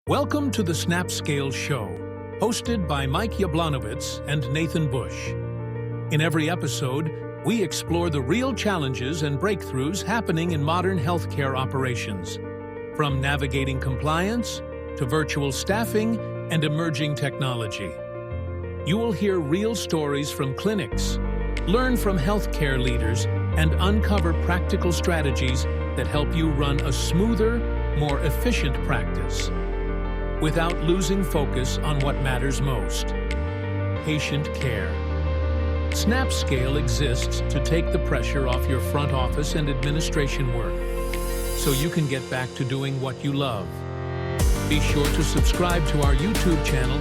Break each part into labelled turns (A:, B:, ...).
A: Welcome to the Snapscale Show, hosted by Mike Yablonowitz and Nathan Bush. In every episode, we explore the real challenges and breakthroughs happening in modern healthcare operations, from navigating compliance to virtual staffing and emerging technology. You will hear real stories from clinics, learn from healthcare leaders, and uncover practical strategies that help you run a smoother, more efficient practice, without losing focus on what matters most: patient care. Snapscale exists to take the pressure off your front office and administration work, so you can get back to doing what you love. Be sure to subscribe to our YouTube channel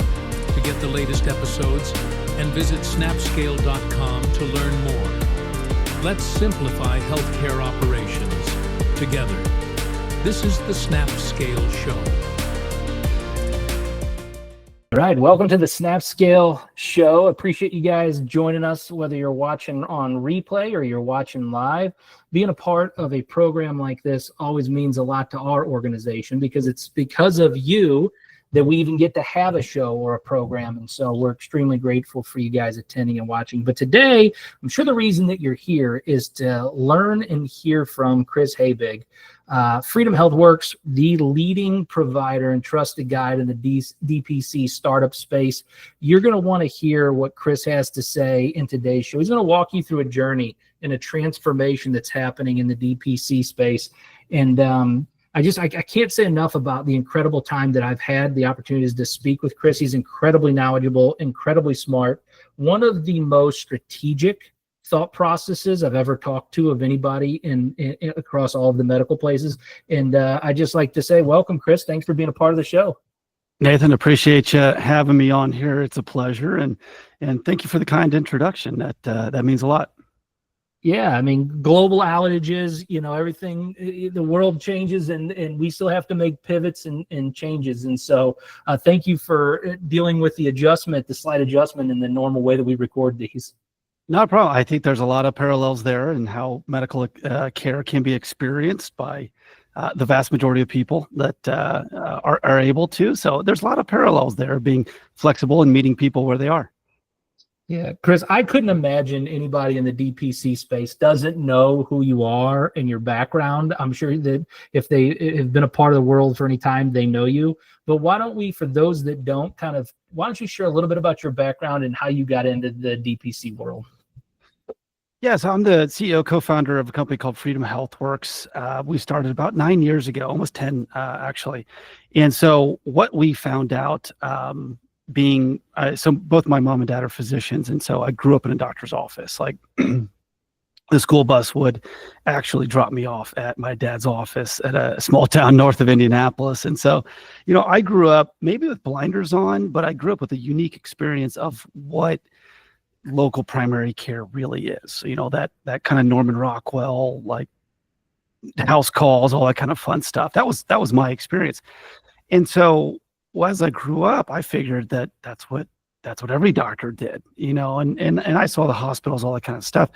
A: to get the latest episodes, and visit snapscale.com to learn more. Let's simplify healthcare operations together. This is the Snapscale Show.
B: All right, welcome to the Snapscale Show. Appreciate you guys joining us, whether you're watching on replay or you're watching live. Being a part of a program like this always means a lot to our organization, because it's because of you that we even get to have a show or a program. And so we're extremely grateful for you guys attending and watching. But today, I'm sure the reason that you're here is to learn and hear from Chris Habig. Freedom Health Works, the leading provider and trusted guide in the DPC startup space. You're going to want to hear what Chris has to say in today's show. He's going to walk you through a journey and a transformation that's happening in the DPC space. And I can't say enough about the incredible time that I've had the opportunities to speak with Chris. He's incredibly knowledgeable, incredibly smart, one of the most strategic thought processes I've ever talked to of anybody in across all of the medical places. And I just like to say, welcome, Chris. Thanks for being a part of the show.
C: Nathan, appreciate you having me on here. It's a pleasure. And thank you for the kind introduction. That means a lot.
B: Yeah, I mean, global outages, everything, the world changes, and we still have to make pivots and changes. And so thank you for dealing with the slight adjustment in the normal way that we record these.
C: Not a problem. I think there's a lot of parallels there in how medical care can be experienced by the vast majority of people that are able to. So there's a lot of parallels there, being flexible and meeting people where they are.
B: Yeah, Chris, I couldn't imagine anybody in the DPC space doesn't know who you are and your background. I'm sure that if they have been a part of the world for any time, they know you. But why don't we, for those that don't, why don't you share a little bit about your background and how you got into the DPC world?
C: Yeah, so I'm the CEO, co-founder of a company called Freedom Health Works. We started about 9 years ago, almost 10 actually. And so what we found out, so both my mom and dad are physicians, and so I grew up in a doctor's office. Like the school bus would actually drop me off at my dad's office at a small town north of Indianapolis. And so, I grew up maybe with blinders on, but I grew up with a unique experience of what local primary care really is. So, that kind of Norman Rockwell, like house calls, all that kind of fun stuff. That was my experience. And so as I grew up, I figured that that's what every doctor did, and I saw the hospitals, all that kind of stuff.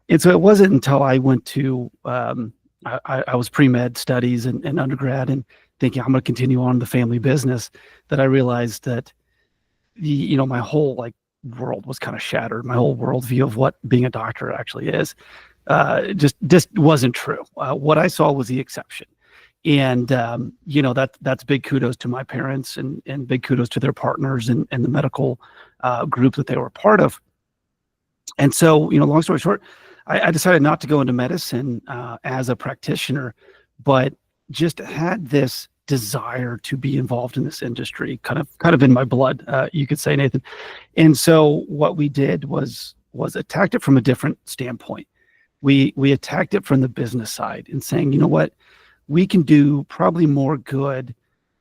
C: And so it wasn't until I went to, I was pre-med studies and undergrad and thinking I'm going to continue on the family business, that I realized that my whole world was kind of shattered. My whole worldview of what being a doctor actually is, just wasn't true. What I saw was the exception. And, that's big kudos to my parents and big kudos to their partners and the medical group that they were part of. And so, long story short, I decided not to go into medicine as a practitioner, but just had this desire to be involved in this industry, kind of in my blood, you could say, Nathan. And so what we did was attacked it from a different standpoint. We attacked it from the business side and saying, you know what? We can do probably more good,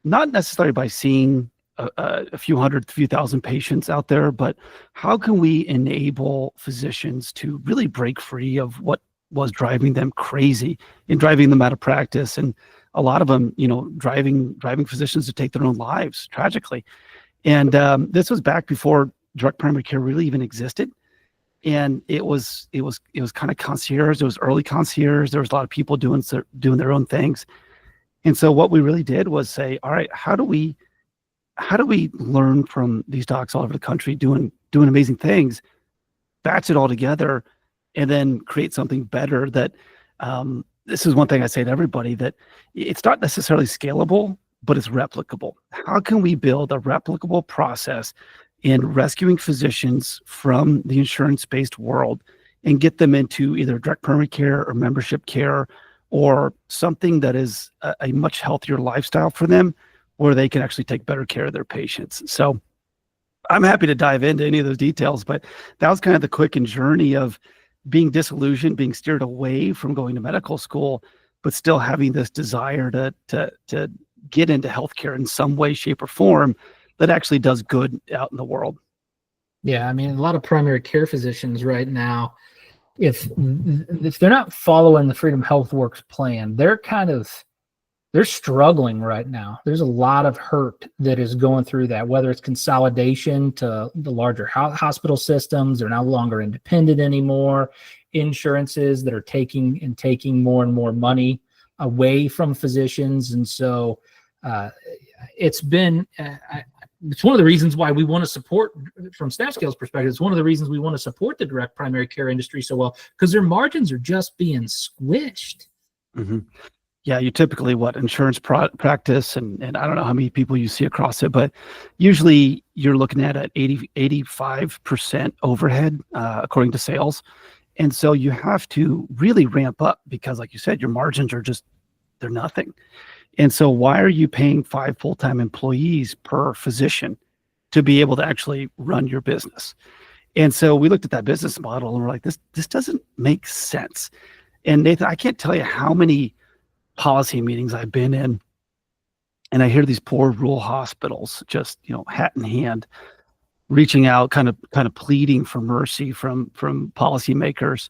C: not necessarily by seeing a few thousand patients out there, but how can we enable physicians to really break free of what was driving them crazy and driving them out of practice, and a lot of them, driving physicians to take their own lives tragically. And this was back before direct primary care really even existed. And it was kind of concierge. It was early concierge. There was a lot of people doing their own things. And so what we really did was say, all right, how do we how do we learn from these docs all over the country doing amazing things, batch it all together, and then create something better that this is one thing I say to everybody, that it's not necessarily scalable, but it's replicable. How can we build a replicable process in rescuing physicians from the insurance-based world and get them into either direct primary care or membership care or something that is a much healthier lifestyle for them, where they can actually take better care of their patients? So I'm happy to dive into any of those details, but that was kind of the quick and journey of being disillusioned, being steered away from going to medical school, but still having this desire to get into healthcare in some way, shape, or form that actually does good out in the world.
B: Yeah, I mean, a lot of primary care physicians right now, if they're not following the Freedom HealthWorks plan, they're struggling right now. There's a lot of hurt that is going through that, whether it's consolidation to the larger hospital systems. They're no longer independent anymore. Insurances that are taking more and more money away from physicians. And so it's one of the reasons why we want to support, from Snapscale's perspective, it's one of the reasons we want to support the direct primary care industry so well, because their margins are just being squished.
C: Mm-hmm. Yeah, you typically insurance practice, and I don't know how many people you see across it, but usually you're looking at 85% overhead according to sales. And so you have to really ramp up because, like you said, your margins are they're nothing. And so why are you paying 5 full-time employees per physician to be able to actually run your business? And so we looked at that business model and we're like, this doesn't make sense. And Nathan, I can't tell you how many policy meetings I've been in, and I hear these poor rural hospitals just, hat in hand, reaching out, kind of pleading for mercy from policymakers.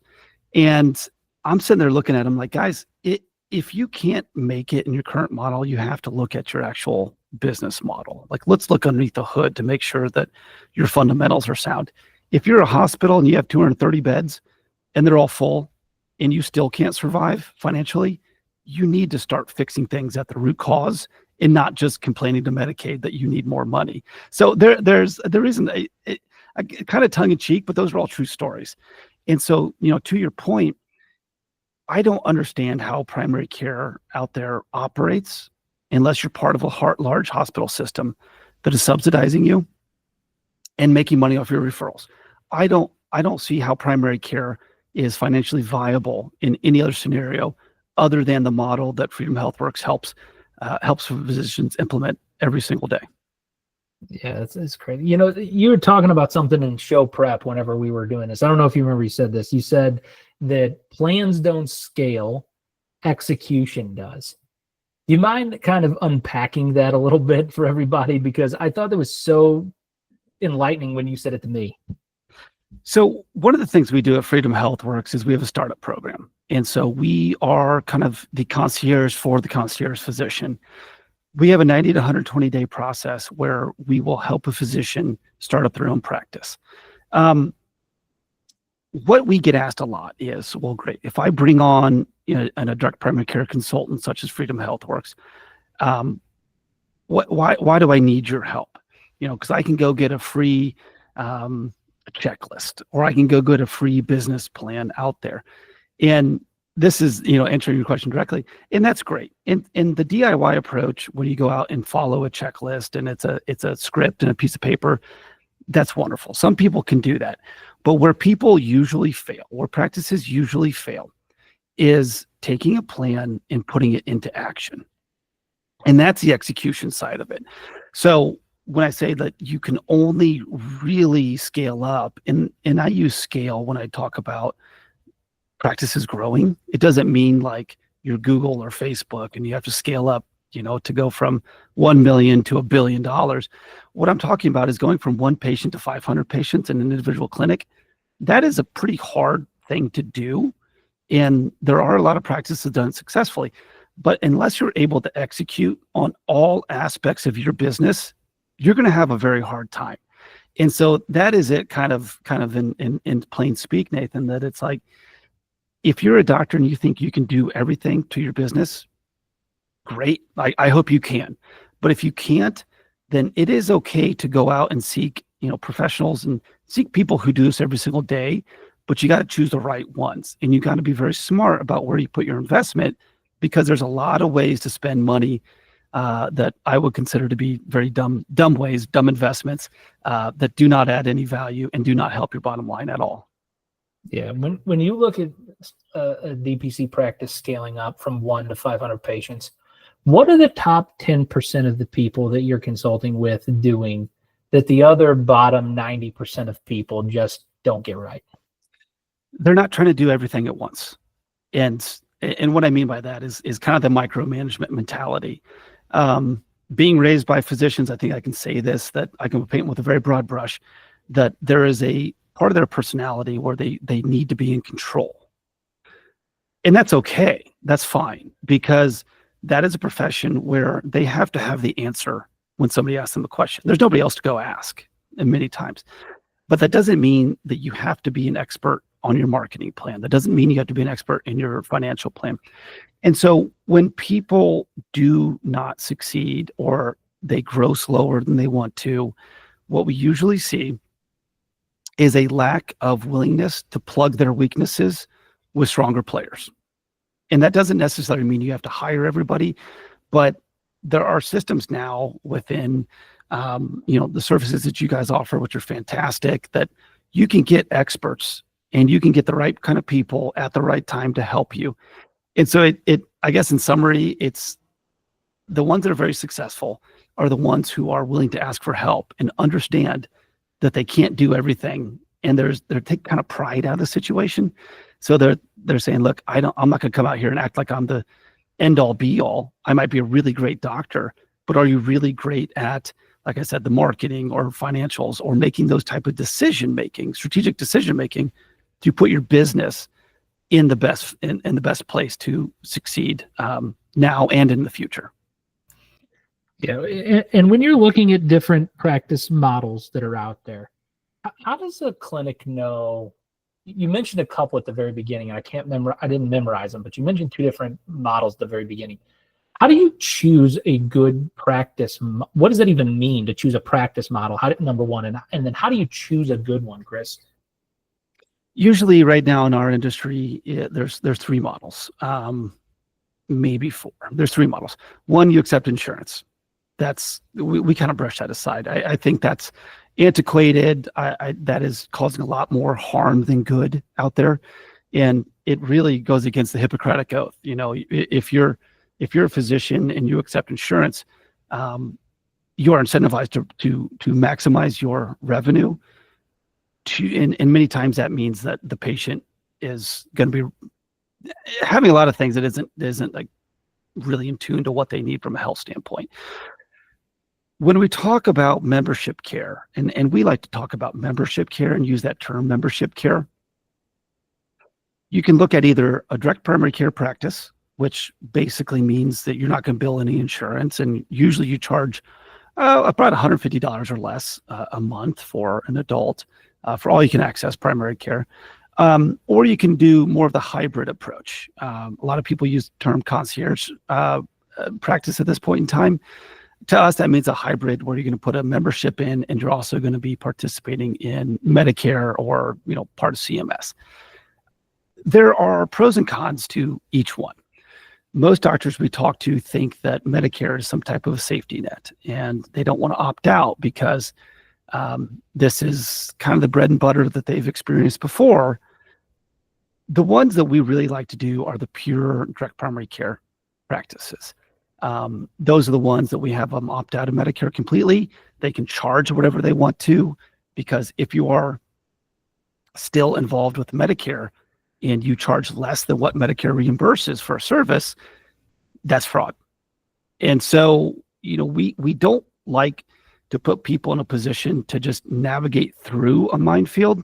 C: And I'm sitting there looking at them like, guys, if you can't make it in your current model, you have to look at your actual business model. Like, let's look underneath the hood to make sure that your fundamentals are sound. If you're a hospital and you have 230 beds and they're all full and you still can't survive financially, you need to start fixing things at the root cause and not just complaining to Medicaid that you need more money. So there isn't a kind of tongue in cheek, but those are all true stories. And so, to your point, I don't understand how primary care out there operates unless you're part of a large hospital system that is subsidizing you and making money off your referrals. I don't see how primary care is financially viable in any other scenario other than the model that Freedom HealthWorks helps physicians implement every single day.
B: Yeah, it's crazy. You were talking about something in show prep whenever we were doing this. I don't know if you remember you said this. You said that plans don't scale, execution does. Do you mind kind of unpacking that a little bit for everybody? Because I thought that was so enlightening when you said it to me.
C: So one of the things we do at Freedom HealthWorks is we have a startup program. And so we are kind of the concierge for the concierge physician. We have a 90 to 120 day process where we will help a physician start up their own practice. What we get asked a lot is, well, great, if I bring on a direct primary care consultant such as Freedom HealthWorks, why do I need your help? Because I can go get a free checklist, or I can go get a free business plan out there. And this is, answering your question directly, and that's great. In the DIY approach, when you go out and follow a checklist and it's a script and a piece of paper, that's wonderful. Some people can do that. But where people usually fail, where practices usually fail, is taking a plan and putting it into action. And that's the execution side of it. So when I say that you can only really scale up, and I use scale when I talk about practices growing, it doesn't mean like you're Google or Facebook and you have to scale up, to go from 1 million to $1 billion. What I'm talking about is going from 1 patient to 500 patients in an individual clinic. That is a pretty hard thing to do. And there are a lot of practices done successfully, but unless you're able to execute on all aspects of your business, you're going to have a very hard time. And so that is it kind of in plain speak, Nathan, that it's like, if you're a doctor and you think you can do everything to your business, great. I hope you can. But if you can't, then it is okay to go out and seek, professionals and seek people who do this every single day, but you got to choose the right ones. And you got to be very smart about where you put your investment, because there's a lot of ways to spend money that I would consider to be very dumb ways, dumb investments that do not add any value and do not help your bottom line at all.
B: Yeah, when you look at a DPC practice scaling up from 1 to 500 patients, what are the top 10% of the people that you're consulting with doing that the other bottom 90% of people just don't get right?
C: They're not trying to do everything at once. And what I mean by that is kind of the micromanagement mentality. Being raised by physicians, I think I can say this, that I can paint with a very broad brush, that there is a part of their personality where they need to be in control. And that's okay. That's fine, because that is a profession where they have to have the answer when somebody asks them a question. There's nobody else to go ask, and many times. But that doesn't mean that you have to be an expert on your marketing plan. That doesn't mean you have to be an expert in your financial plan. And so when people do not succeed or they grow slower than they want to, what we usually see is a lack of willingness to plug their weaknesses with stronger players. And that doesn't necessarily mean you have to hire everybody, but there are systems now within the services that you guys offer, which are fantastic, that you can get experts and you can get the right kind of people at the right time to help you. And so I guess in summary, it's the ones that are very successful are the ones who are willing to ask for help and understand that they can't do everything. And they're taking kind of pride out of the situation. So they're saying, look, I'm not going to come out here and act like I'm the end all be all. I might be a really great doctor, but are you really great at, like I said, the marketing or financials or making those type of strategic decision making to put your business in the best place to succeed now and in the future.
B: Yeah, and when you're looking at different practice models that are out there, how does a clinic know? You mentioned a couple at the very beginning, and I didn't memorize them, but you mentioned 2 different models at the very beginning. How do you choose a good practice? What does that even mean to choose a practice model? Number one, and then how do you choose a good one, Chris?
C: Usually right now in our industry, there's 3 models, maybe 4. There's 3 models. One, you accept insurance. We kind of brush that aside. I think that's antiquated. That is causing a lot more harm than good out there. And it really goes against the Hippocratic Oath. If you're a physician and you accept insurance, you are incentivized to maximize your revenue. And many times that means that the patient is going to be having a lot of things that isn't like really in tune to what they need from a health standpoint. When we talk about membership care, and we like to talk about membership care and use that term membership care, you can look at either a direct primary care practice, which basically means that you're not going to bill any insurance, and usually you charge about $150 or less a month for an adult for all you can access primary care. Or you can do more of the hybrid approach. A lot of people use the term concierge practice at this point in time. To us, that means a hybrid where you're going to put a membership in and you're also going to be participating in Medicare or part of CMS. There are pros and cons to each one. Most doctors we talk to think that Medicare is some type of a safety net, and they don't want to opt out because this is kind of the bread and butter that they've experienced before. The ones that we really like to do are the pure direct primary care practices. Those are the ones that we have them opt out of Medicare completely. They can charge whatever they want to, because if you are still involved with Medicare and you charge less than what Medicare reimburses for a service, that's fraud. And so, we don't like to put people in a position to just navigate through a minefield.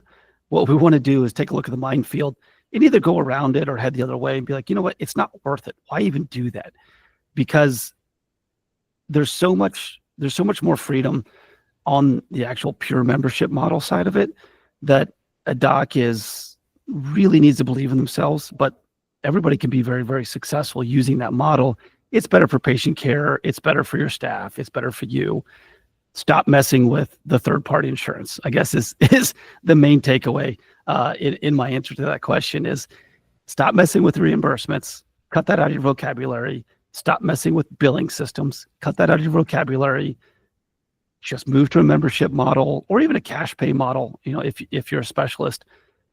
C: What we want to do is take a look at the minefield and either go around it or head the other way and be like, you know what, it's not worth it. Why even do that? Because there's so much more freedom on the actual pure membership model side of it, that a doc really needs to believe in themselves, but everybody can be very, very successful using that model. It's better for patient care. It's better for your staff. It's better for you. stop messing with the third-party insurance, I guess is the main takeaway in my answer to that question is stop messing with reimbursements, cut that out of your vocabulary, stop messing with billing systems, cut that out of your vocabulary, just move to a membership model or even a cash pay model, if you're a specialist,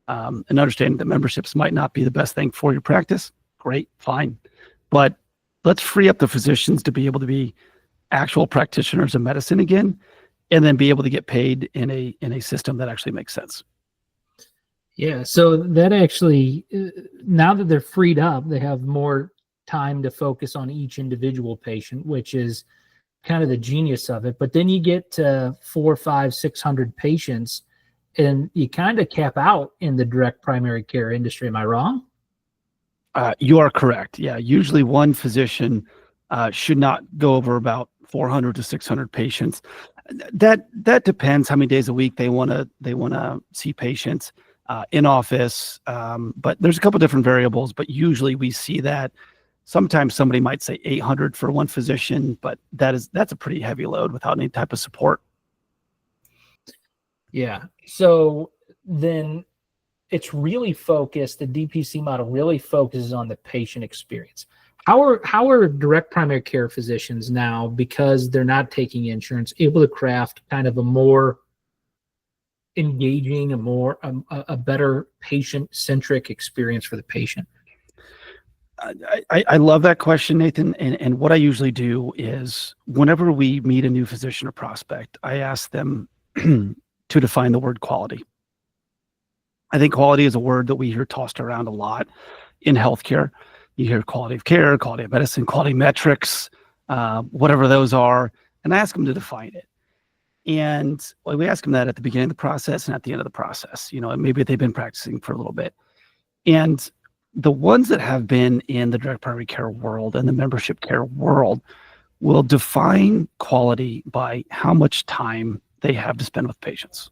C: and understanding that memberships might not be the best thing for your practice. Great, fine. But let's free up the physicians to be able to be actual practitioners of medicine again, and then be able to get paid in a system that actually makes sense.
B: Yeah. So that actually, now that they're freed up, they have more time to focus on each individual patient, which is kind of the genius of it. But then you get to 400, 500, 600 patients, and you kind of cap out in the direct primary care industry. Am I wrong?
C: You are correct. Yeah. Usually one physician should not go over about 400 to 600 patients. That depends how many days a week they want to see patients in office. But there's a couple different variables, but usually we see that sometimes somebody might say 800 for one physician, but that's a pretty heavy load without any type of support.
B: Yeah. So then it's really focused, the DPC model really focuses on the patient experience. How are direct primary care physicians now, because they're not taking insurance, able to craft kind of a more engaging, a better patient-centric experience for the patient?
C: I love that question, Nathan. And what I usually do is whenever we meet a new physician or prospect, I ask them to define the word quality. I think quality is a word that we hear tossed around a lot in healthcare. You hear quality of care, quality of medicine, quality metrics, whatever those are, and I ask them to define it. And we ask them that at the beginning of the process and at the end of the process. Maybe they've been practicing for a little bit. And the ones that have been in the direct primary care world and the membership care world will define quality by how much time they have to spend with patients.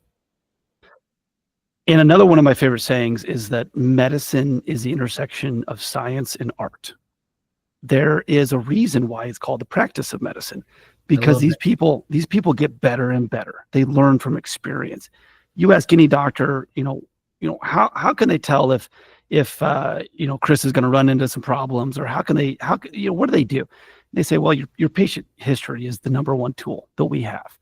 C: And another one of my favorite sayings is that medicine is the intersection of science and art. There is a reason why it's called the practice of medicine, because these people get better and better. They learn from experience. You ask any doctor, how can they tell if Chris is going to run into some problems, or what do they do? They say, well, your patient history is the number one tool that we have.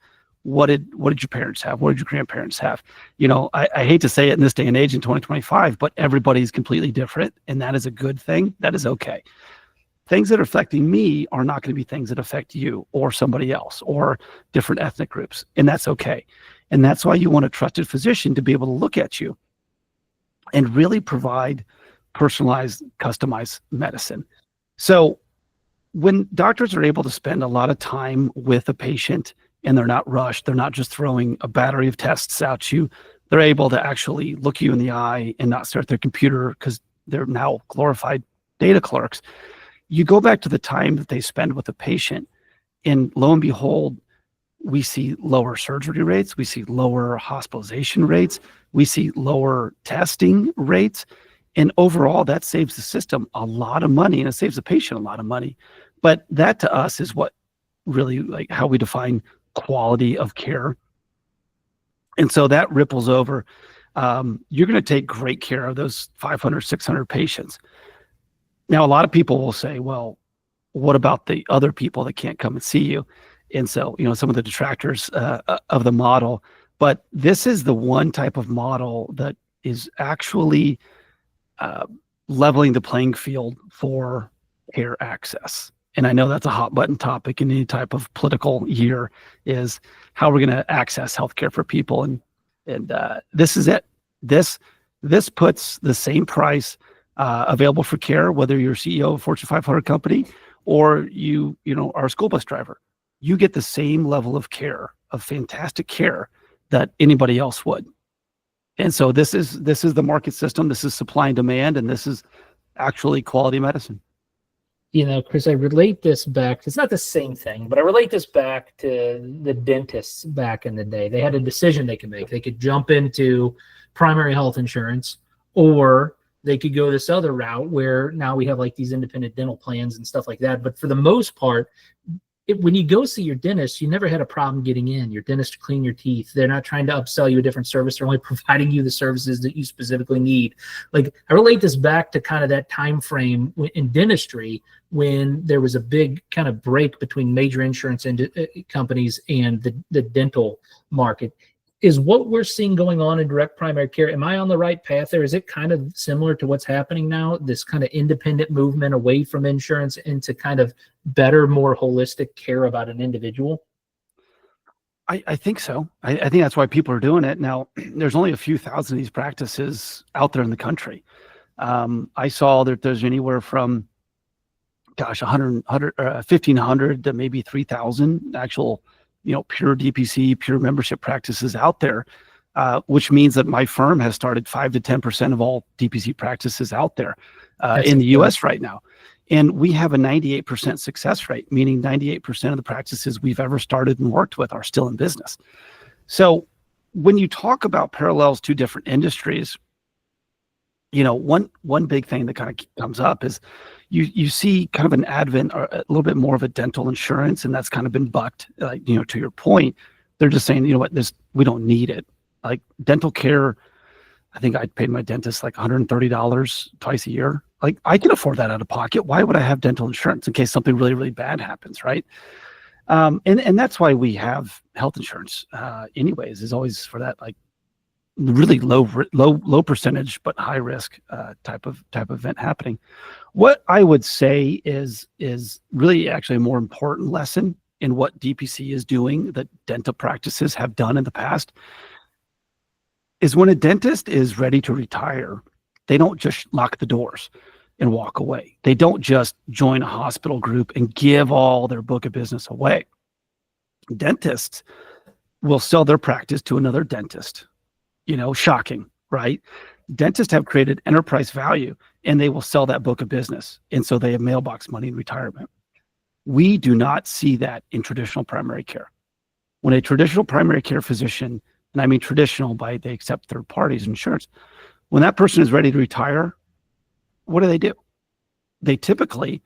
C: What did your parents have? What did your grandparents have? I hate to say it in this day and age in 2025, but everybody's completely different, and that is a good thing. That is okay. Things that are affecting me are not going to be things that affect you or somebody else or different ethnic groups, and that's okay. And that's why you want a trusted physician to be able to look at you and really provide personalized, customized medicine. So when doctors are able to spend a lot of time with a patient and they're not rushed, they're not just throwing a battery of tests at you, they're able to actually look you in the eye and not stare at their computer because they're now glorified data clerks. You go back to the time that they spend with the patient, and lo and behold, we see lower surgery rates, we see lower hospitalization rates, we see lower testing rates, and overall that saves the system a lot of money, and it saves the patient a lot of money. But that to us is what really, like, how we define quality of care. And so that ripples over. You're going to take great care of those 500, 600 patients. Now, a lot of people will say, well, what about the other people that can't come and see you? And so, some of the detractors of the model, but this is the one type of model that is actually leveling the playing field for care access. And I know that's a hot button topic in any type of political year, is how we're going to access healthcare for people. And this is it. This puts the same price available for care, whether you're CEO of a Fortune 500 company or you are a school bus driver. You get the same level of care, of fantastic care, that anybody else would. And so this is the market system. This is supply and demand, and this is actually quality medicine.
B: Chris, I relate this back. It's not the same thing, but I relate this back to the dentists back in the day. They had a decision they could make. They could jump into primary health insurance, or they could go this other route where now we have like these independent dental plans and stuff like that. But for the most part, when you go see your dentist, you never had a problem getting in. Your dentist to clean your teeth. They're not trying to upsell you a different service. They're only providing you the services that you specifically need. Like, I relate this back to kind of that time frame in dentistry when there was a big kind of break between major insurance companies and the dental market. Is what we're seeing going on in direct primary care, am I on the right path there? Is it kind of similar to what's happening now, this kind of independent movement away from insurance into kind of better, more holistic care about an individual?
C: I think so. I think that's why people are doing it. Now, there's only a few thousand of these practices out there in the country. I saw that there's anywhere from, 1,500 to maybe 3,000 actual pure DPC, pure membership practices out there, which means that my firm has started 5 to 10% of all DPC practices out there in the US right now. And we have a 98% success rate, meaning 98% of the practices we've ever started and worked with are still in business. So when you talk about parallels to different industries, one big thing that kind of comes up is you see kind of an advent or a little bit more of a dental insurance, and that's kind of been bucked. To your point, they're just saying, we don't need it. Like dental care, I think I paid my dentist like $130 twice a year. Like, I can afford that out of pocket. Why would I have dental insurance in case something really, really bad happens, right? And that's why we have health insurance, anyways, is always for that like really low percentage but high risk type of event happening. What I would say is really actually a more important lesson in what DPC is doing that dental practices have done in the past is when a dentist is ready to retire, they don't just lock the doors and walk away. They don't just join a hospital group and give all their book of business away. Dentists will sell their practice to another dentist. Shocking, right? Dentists have created enterprise value and they will sell that book of business. And so they have mailbox money in retirement. We do not see that in traditional primary care. When a traditional primary care physician, and I mean traditional by they accept third parties insurance, when that person is ready to retire, what do? They typically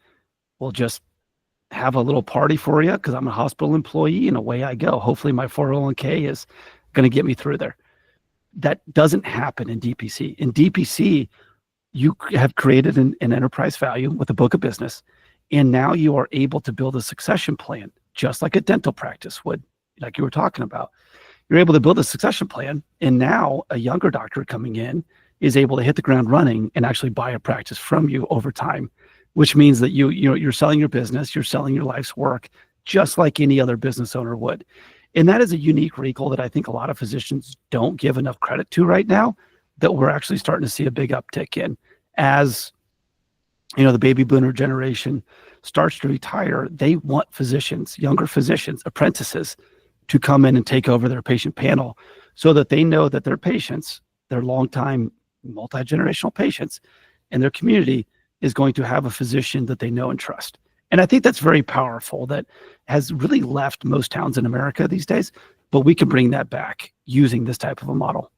C: will just have a little party for you because I'm a hospital employee and away I go. Hopefully my 401k is going to get me through there. That doesn't happen in DPC. In DPC, you have created an enterprise value with a book of business, and now you are able to build a succession plan, just like a dental practice would, like you were talking about. You're able to build a succession plan, and now a younger doctor coming in is able to hit the ground running and actually buy a practice from you over time, which means that you're selling your business, you're selling your life's work, just like any other business owner would. And that is a unique wrinkle that I think a lot of physicians don't give enough credit to right now, that we're actually starting to see a big uptick in. As the baby boomer generation starts to retire, they want physicians, younger physicians, apprentices, to come in and take over their patient panel so that they know that their patients, their longtime multi-generational patients, and their community is going to have a physician that they know and trust. And I think that's very powerful. That has really left most towns in America these days, but we can bring that back using this type of a model.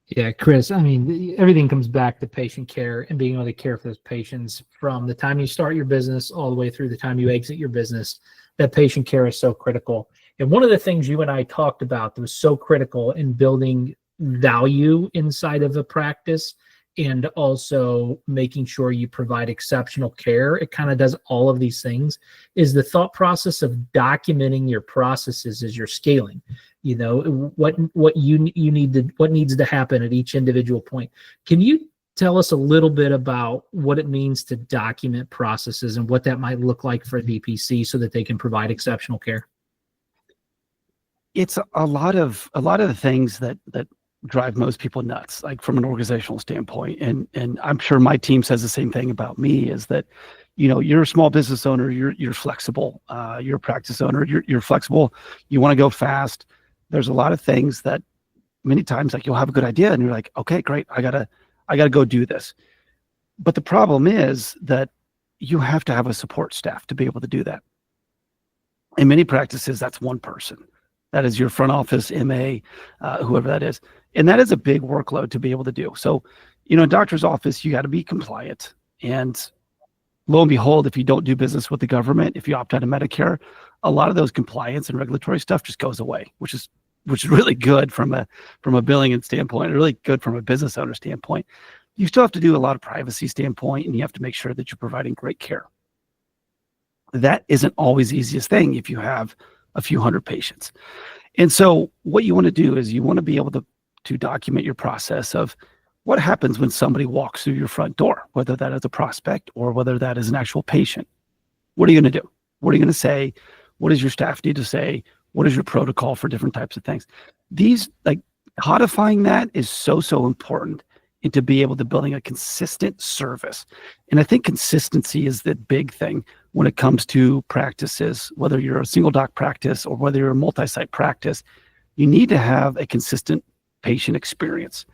B: Yeah, Chris, I mean, everything comes back to patient care and being able to care for those patients from the time you start your business all the way through the time you exit your business. That patient care is so critical. And one of the things you and I talked about that was so critical in building value inside of a practice and also making sure you provide exceptional care, it kind of does all of these things, is the thought process of documenting your processes as you're scaling. What needs to happen at each individual point. Can you tell us a little bit about what it means to document processes and what that might look like for DPC so that they can provide exceptional care?
C: It's a lot of the things that drive most people nuts, like from an organizational standpoint. And I'm sure my team says the same thing about me, is that, you're a small business owner, you're flexible, you're a practice owner, you're flexible, you want to go fast. There's a lot of things that many times, like, you'll have a good idea and you're like, okay, great, I gotta go do this. But the problem is that you have to have a support staff to be able to do that. In many practices, that's one person. That is your front office, MA, whoever that is. And that is a big workload to be able to do. So, in a doctor's office, you got to be compliant. And lo and behold, if you don't do business with the government, if you opt out of Medicare, a lot of those compliance and regulatory stuff just goes away, which is really good from a billing standpoint, really good from a business owner standpoint. You still have to do a lot of privacy standpoint, and you have to make sure that you're providing great care. That isn't always the easiest thing if you have a few hundred patients. And so what you want to do is you want to be able to document your process of what happens when somebody walks through your front door, whether that is a prospect or whether that is an actual patient. What are you going to do? What are you going to say? What does your staff need to say? What is your protocol for different types of things? These, like, codifying that is so important, and to be able to building a consistent service. And I think consistency is the big thing when it comes to practices, whether you're a single doc practice or whether you're a multi-site practice. You need to have a consistent patient experience.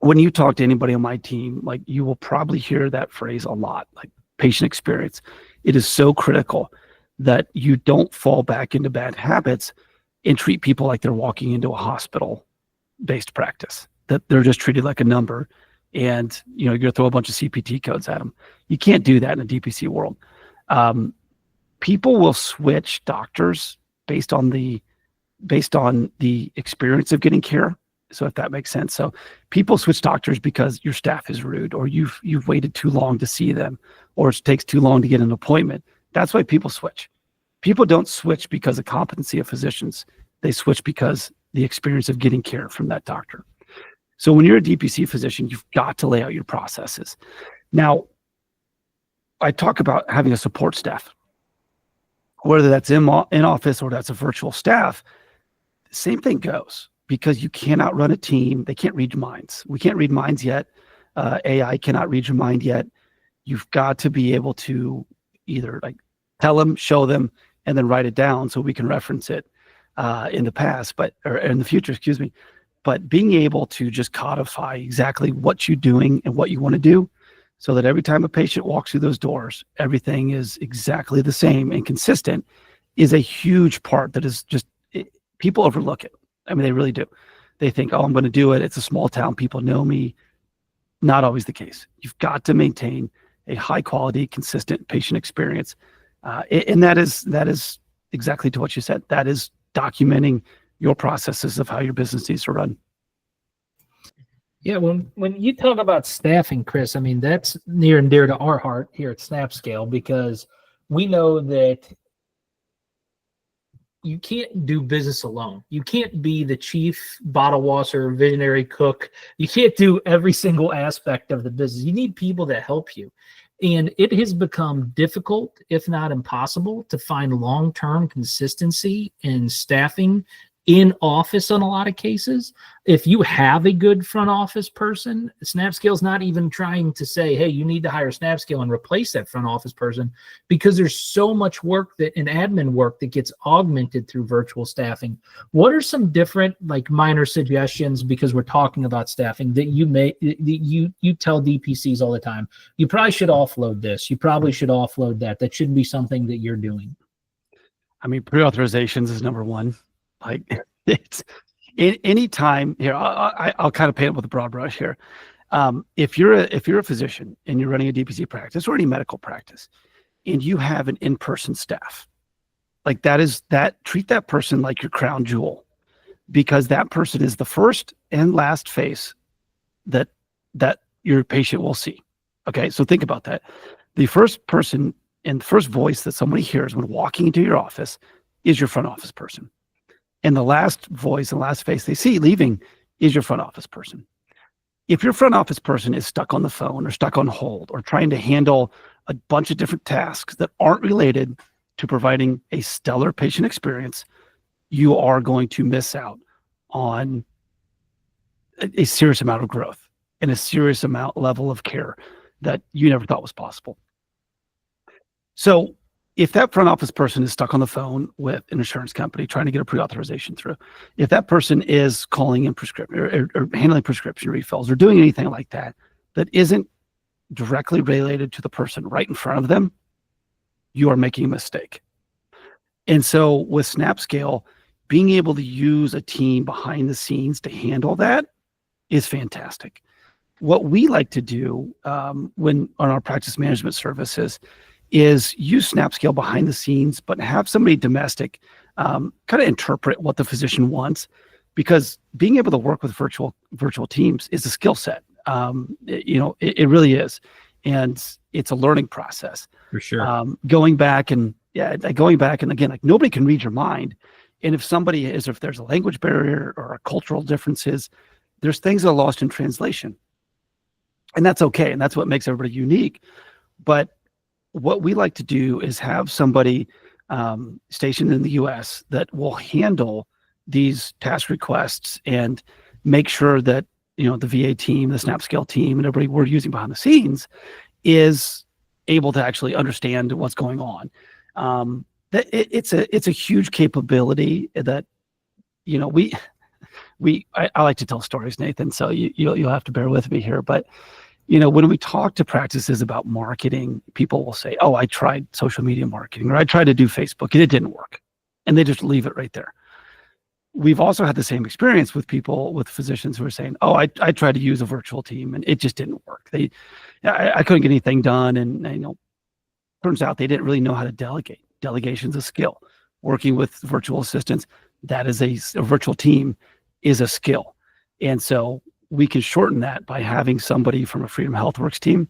C: When you talk to anybody on my team, like, you will probably hear that phrase a lot, like patient experience. It is so critical that you don't fall back into bad habits and treat people like they're walking into a hospital-based practice, that they're just treated like a number, and you're going to throw a bunch of CPT codes at them. You can't do that in a DPC world. People will switch doctors based on the experience of getting care. So if that makes sense. So people switch doctors because your staff is rude, or you've waited too long to see them, or it takes too long to get an appointment. That's why people switch. People don't switch because of competency of physicians. They switch because the experience of getting care from that doctor. So when you're a DPC physician, you've got to lay out your processes. Now, I talk about having a support staff, whether that's in office or that's a virtual staff. The same thing goes, because you cannot run a team. They can't read your minds. We can't read minds yet. AI cannot read your mind yet. You've got to be able to either, like, tell them, show them, and then write it down so we can reference it in the future, excuse me. But being able to just codify exactly what you're doing and what you want to do, so that every time a patient walks through those doors, everything is exactly the same and consistent, is a huge part that is just, people overlook it. I mean, they really do. They think, oh, I'm going to do it. It's a small town. People know me. Not always the case. You've got to maintain a high quality, consistent patient experience. And that is exactly to what you said. That is documenting your processes of how your business needs to run.
B: Yeah, when you talk about staffing, Chris, I mean, that's near and dear to our heart here at Snapscale, because we know that you can't do business alone. You can't be the chief bottle washer, visionary cook. You can't do every single aspect of the business. You need people that help you. And it has become difficult, if not impossible, to find long-term consistency in staffing in office in a lot of cases. If you have a good front office person, Snapscale's not even trying to say, hey, you need to hire Snapscale and replace that front office person, because there's so much work and admin work that gets augmented through virtual staffing. What are some different, like, minor suggestions, because we're talking about staffing, that you tell DPCs all the time? You probably should offload this. You probably should offload that. That shouldn't be something that you're doing.
C: I mean, pre-authorizations is number one. Like, it's any time here. I'll kind of paint it with a broad brush here. If you're a physician and you're running a DPC practice or any medical practice, and you have an in-person staff, like, treat that person like your crown jewel, because that person is the first and last face that your patient will see. Okay, so think about that. The first person and the first voice that somebody hears when walking into your office is your front office person. And the last voice and last face they see leaving is your front office person. If your front office person is stuck on the phone or stuck on hold or trying to handle a bunch of different tasks that aren't related to providing a stellar patient experience, you are going to miss out on a serious amount of growth and a serious level of care that you never thought was possible. So if that front office person is stuck on the phone with an insurance company trying to get a pre-authorization through, if that person is calling in prescription or handling prescription refills or doing anything like that isn't directly related to the person right in front of them, you are making a mistake. And so with Snapscale, being able to use a team behind the scenes to handle that is fantastic. what we like to do when on our practice management services is use Snapscale behind the scenes, but have somebody domestic kind of interpret what the physician wants, because being able to work with virtual teams is a skill set. It really is, and it's a learning process.
B: For sure.
C: Going back and again, like nobody can read your mind, and if there's a language barrier or a cultural differences, there's things that are lost in translation, and that's okay, and that's what makes everybody unique. But what we like to do is have somebody stationed in the US that will handle these task requests and make sure that, the VA team, the Snapscale team, and everybody we're using behind the scenes is able to actually understand what's going on. It's a huge capability that, I like to tell stories, Nathan, so you'll have to bear with me here. But, when we talk to practices about marketing, people will say, oh, I tried social media marketing, or I tried to do Facebook and it didn't work. And they just leave it right there. We've also had the same experience with physicians who are saying, oh, I tried to use a virtual team and it just didn't work. I couldn't get anything done. And, turns out they didn't really know how to delegate. Delegation's a skill. Working with virtual assistants, that is a virtual team is a skill. And so we can shorten that by having somebody from a Freedom HealthWorks team,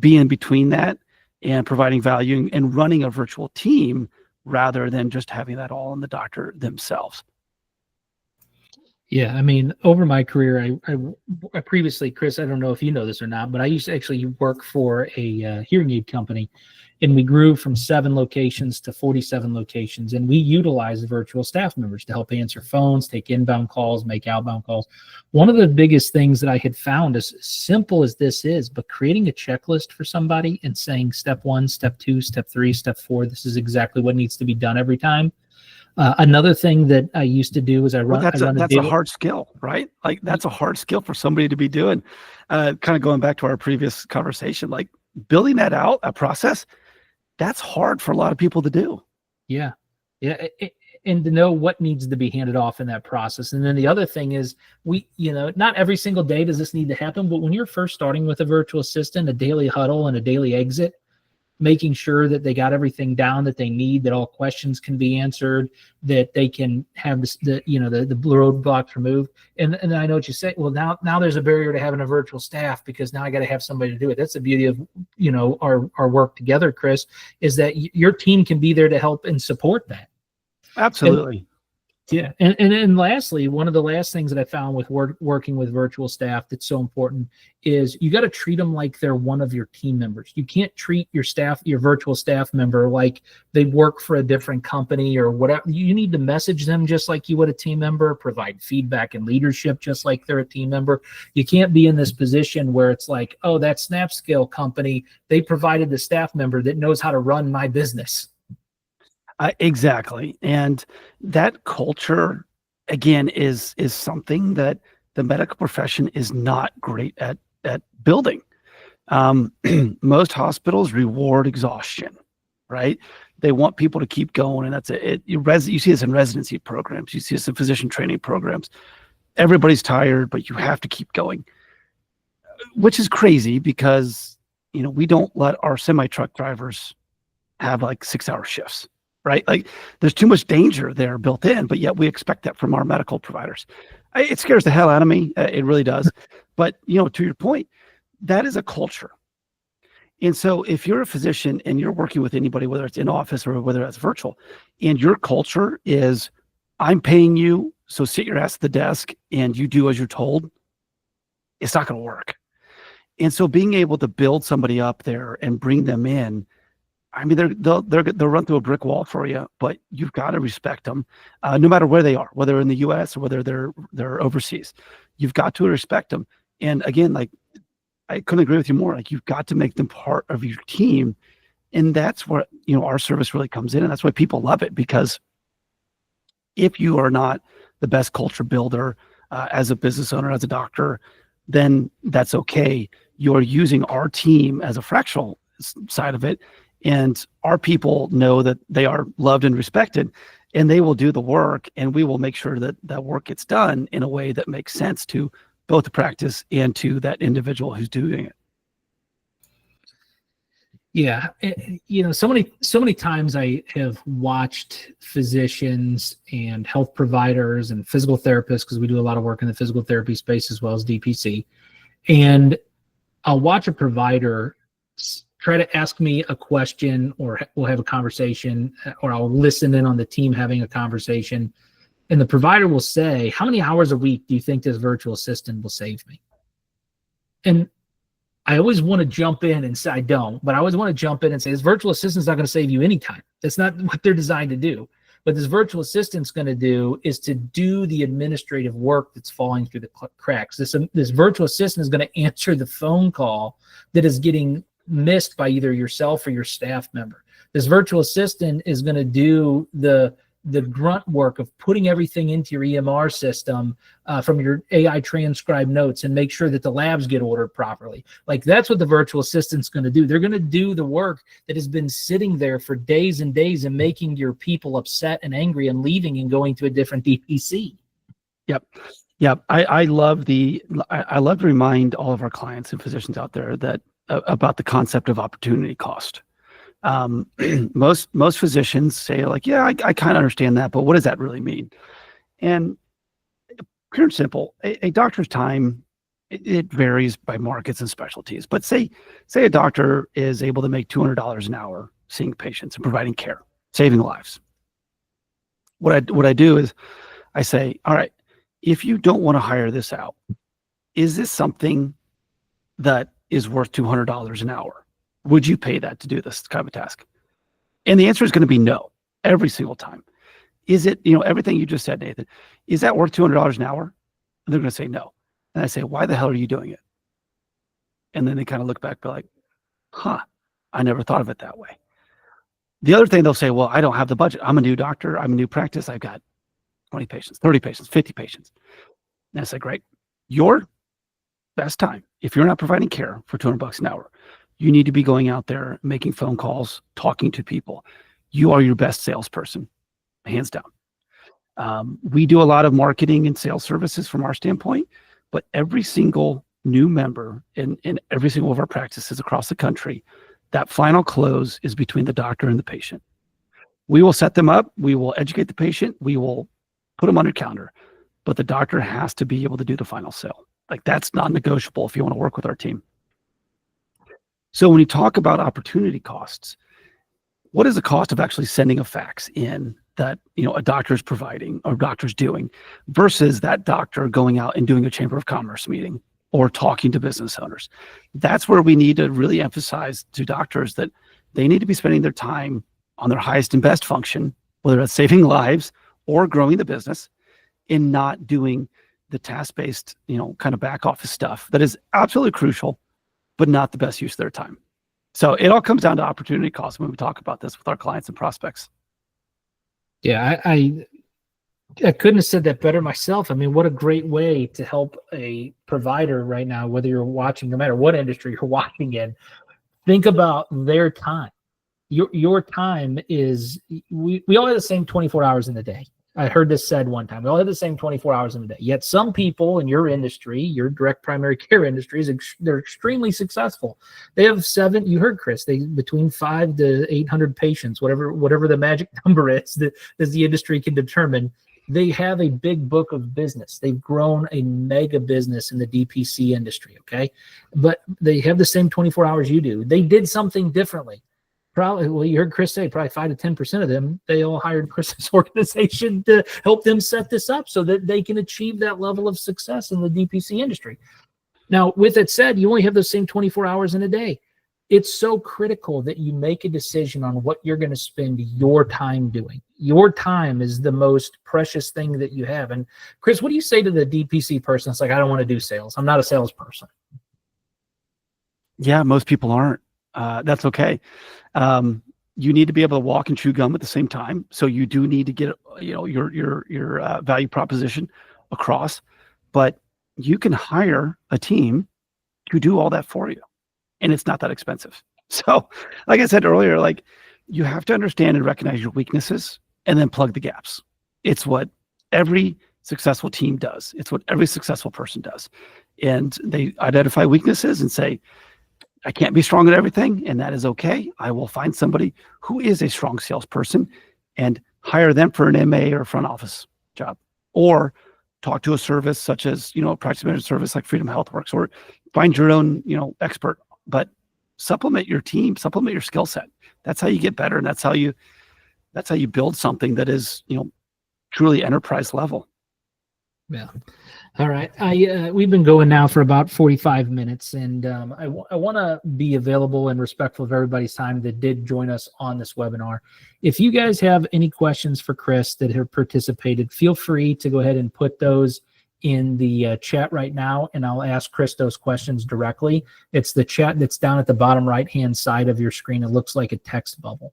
C: be in between that and providing value and running a virtual team rather than just having that all on the doctor themselves.
B: Yeah, I mean, over my career, I previously, Chris, I don't know if you know this or not, but I used to actually work for a hearing aid company, and we grew from 7 locations to 47 locations, and we utilized virtual staff members to help answer phones, take inbound calls, make outbound calls. One of the biggest things that I had found, as simple as this is, but creating a checklist for somebody and saying step 1, step 2, step 3, step 4, this is exactly what needs to be done every time. Another thing that I used to do is that's
C: a hard skill, right? Like that's a hard skill for somebody to be doing. Kind of going back to our previous conversation, like building that out, a process, that's hard for a lot of people to do.
B: Yeah. And to know what needs to be handed off in that process. And then the other thing is not every single day does this need to happen, but when you're first starting with a virtual assistant, a daily huddle and a daily exit, making sure that they got everything down that they need, that all questions can be answered, that they can have the roadblocks removed. And I know what you say. Well, now there's a barrier to having a virtual staff because now I got to have somebody to do it. That's the beauty of our work together, Chris, is that your team can be there to help and support that.
C: Absolutely.
B: Yeah. And lastly, one of the last things that I found with working with virtual staff that's so important is you got to treat them like they're one of your team members. You can't treat your virtual staff member like they work for a different company or whatever. You need to message them just like you would a team member, provide feedback and leadership just like they're a team member. You can't be in this position where it's like, oh, that Snapscale company, they provided the staff member that knows how to run my business.
C: Exactly. And that culture, again, is something that the medical profession is not great at building. Most hospitals reward exhaustion, right? They want people to keep going. And that's it. You see this in residency programs. You see this in physician training programs. Everybody's tired, but you have to keep going, which is crazy because, we don't let our semi-truck drivers have like 6-hour shifts. Right? Like there's too much danger there built in, but yet we expect that from our medical providers. It scares the hell out of me. It really does. But, to your point, that is a culture. And so if you're a physician and you're working with anybody, whether it's in office or whether it's virtual, and your culture is, I'm paying you, so sit your ass at the desk and you do as you're told, it's not going to work. And so being able to build somebody up there and bring them in, I mean, they'll run through a brick wall for you, but you've got to respect them, no matter where they are, whether in the U.S. or whether they're overseas. You've got to respect them. And again, like I couldn't agree with you more. Like you've got to make them part of your team, and that's where our service really comes in, and that's why people love it. Because if you are not the best culture builder as a business owner, as a doctor, then that's okay. You're using our team as a fractional side of it. And our people know that they are loved and respected, and they will do the work, and we will make sure that that work gets done in a way that makes sense to both the practice and to that individual who's doing it.
B: Yeah, so many times I have watched physicians and health providers and physical therapists, because we do a lot of work in the physical therapy space as well as DPC, and I'll watch a provider try to ask me a question, or we'll have a conversation, or I'll listen in on the team having a conversation, and the provider will say, "How many hours a week do you think this virtual assistant will save me?" And I always want to jump in and say, I don't, but I always want to jump in and say, this virtual assistant's not going to save you any time. That's not what they're designed to do. What this virtual assistant's going to do is to do the administrative work that's falling through the cracks. This virtual assistant is going to answer the phone call that is getting missed by either yourself or your staff member. This virtual assistant is going to do the grunt work of putting everything into your EMR system from your AI transcribed notes and make sure that the labs get ordered properly. Like, that's what the virtual assistant's going to do. They're going to do the work that has been sitting there for days and days and making your people upset and angry and leaving and going to a different DPC.
C: Yep. I love to remind all of our clients and physicians out there that about the concept of opportunity cost. Most physicians say, like, yeah, I kind of understand that, but what does that really mean? And pure and simple, a doctor's time, it varies by markets and specialties. But say a doctor is able to make $200 an hour seeing patients and providing care, saving lives. What I do is I say, all right, if you don't want to hire this out, is this something that is worth $200 an hour? Would you pay that to do this kind of a task? And the answer is going to be no, every single time. Is it, everything you just said, Nathan, is that worth $200 an hour? And they're going to say no. And I say, why the hell are you doing it? And then they kind of look back, be like, I never thought of it that way. The other thing they'll say, well, I don't have the budget. I'm a new doctor. I'm a new practice. I've got 20 patients, 30 patients, 50 patients. And I say, great. Your best time, if you're not providing care for $200 an hour, you need to be going out there, making phone calls, talking to people. You are your best salesperson, hands down. We do a lot of marketing and sales services from our standpoint, but every single new member in every single of our practices across the country, that final close is between the doctor and the patient. We will set them up. We will educate the patient. We will put them on your calendar, but the doctor has to be able to do the final sale. Like, that's non-negotiable if you want to work with our team. So when you talk about opportunity costs, what is the cost of actually sending a fax in that, a doctor's providing or doctor's doing versus that doctor going out and doing a Chamber of Commerce meeting or talking to business owners? That's where we need to really emphasize to doctors that they need to be spending their time on their highest and best function, whether it's saving lives or growing the business, and not doing the task-based, kind of back office stuff that is absolutely crucial, but not the best use of their time. So it all comes down to opportunity costs when we talk about this with our clients and prospects.
B: Yeah, I couldn't have said that better myself. I mean, what a great way to help a provider right now, whether you're watching, no matter what industry you're watching in, think about their time. Your time is, we all have the same 24 hours in the day. I heard this said one time. We all have the same 24 hours in a day. Yet some people in your industry, your direct primary care industry, they're extremely successful. They have you heard Chris, between 500 to 800 patients, whatever the magic number is that the industry can determine. They have a big book of business. They've grown a mega business in the DPC industry, okay? But they have the same 24 hours you do. They did something differently. Probably, well, you heard Chris say probably 5 to 10% of them, they all hired Chris's organization to help them set this up so that they can achieve that level of success in the DPC industry. Now, with that said, you only have those same 24 hours in a day. It's so critical that you make a decision on what you're going to spend your time doing. Your time is the most precious thing that you have. And Chris, what do you say to the DPC person? It's like, I don't want to do sales. I'm not a salesperson.
C: Yeah, most people aren't. That's okay. You need to be able to walk and chew gum at the same time. So you do need to get, your value proposition across, but you can hire a team to do all that for you. And it's not that expensive. So like I said earlier, like, you have to understand and recognize your weaknesses and then plug the gaps. It's what every successful team does. It's what every successful person does. And they identify weaknesses and say, I can't be strong at everything, and that is okay. I will find somebody who is a strong salesperson and hire them for an MA or front office job, or talk to a service such as, a practice management service like Freedom HealthWorks, or find your own, expert, but supplement your team, supplement your skill set. That's how you get better. And that's how you build something that is, truly enterprise level.
B: Yeah. All right. We've been going now for about 45 minutes, and I want to be available and respectful of everybody's time that did join us on this webinar. If you guys have any questions for Chris that have participated, feel free to go ahead and put those in the chat right now, and I'll ask Chris those questions directly. It's the chat that's down at the bottom right-hand side of your screen. It looks like a text bubble.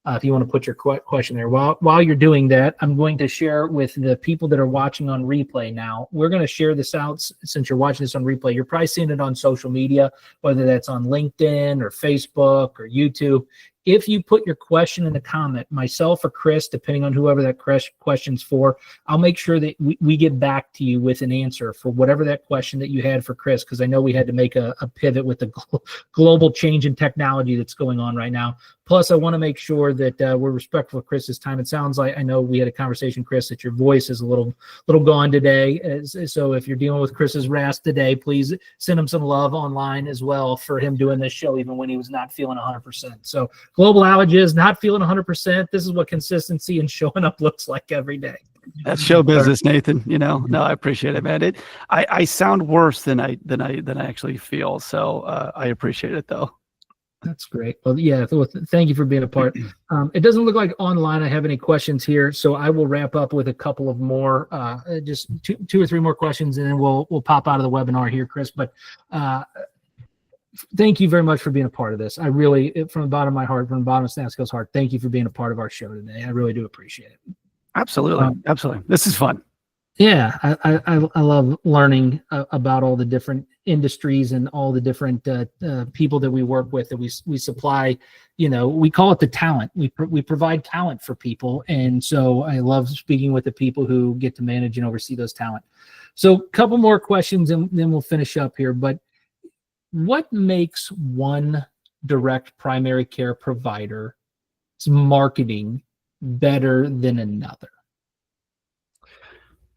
B: If you want to put your question there. While you're doing that, I'm going to share with the people that are watching on replay now. We're going to share this out since you're watching this on replay. You're probably seeing it on social media, whether that's on LinkedIn or Facebook or YouTube. If you put your question in the comment, myself or Chris, depending on whoever that question's for, I'll make sure that we get back to you with an answer for whatever that question that you had for Chris, because I know we had to make a pivot with the global change in technology that's going on right now. Plus, I want to make sure that we're respectful of Chris's time. It sounds like, I know we had a conversation, Chris, that your voice is a little gone today. So if you're dealing with Chris's rasp today, please send him some love online as well for him doing this show, even when he was not feeling 100%. So global outages, not feeling 100%. This is what consistency and showing up looks like every day.
C: That's show business, Nathan. No, I appreciate it, man. I sound worse than I actually feel. So I appreciate it, though.
B: That's great. Well, yeah, thank you for being a part. It doesn't look like online I have any questions here, so I will wrap up with a couple of more, just two or three more questions, and then we'll pop out of the webinar here, Chris. But thank you very much for being a part of this. I really, from the bottom of my heart, from the bottom of Snapscale's heart, thank you for being a part of our show today. I really do appreciate it.
C: Absolutely. Absolutely. This is fun.
B: Yeah, I love learning about all the different industries and all the different people that we work with, that we supply. We call it the talent. We provide talent for people, and so I love speaking with the people who get to manage and oversee those talent. So a couple more questions, and then we'll finish up here. But what makes one direct primary care provider's marketing better than another?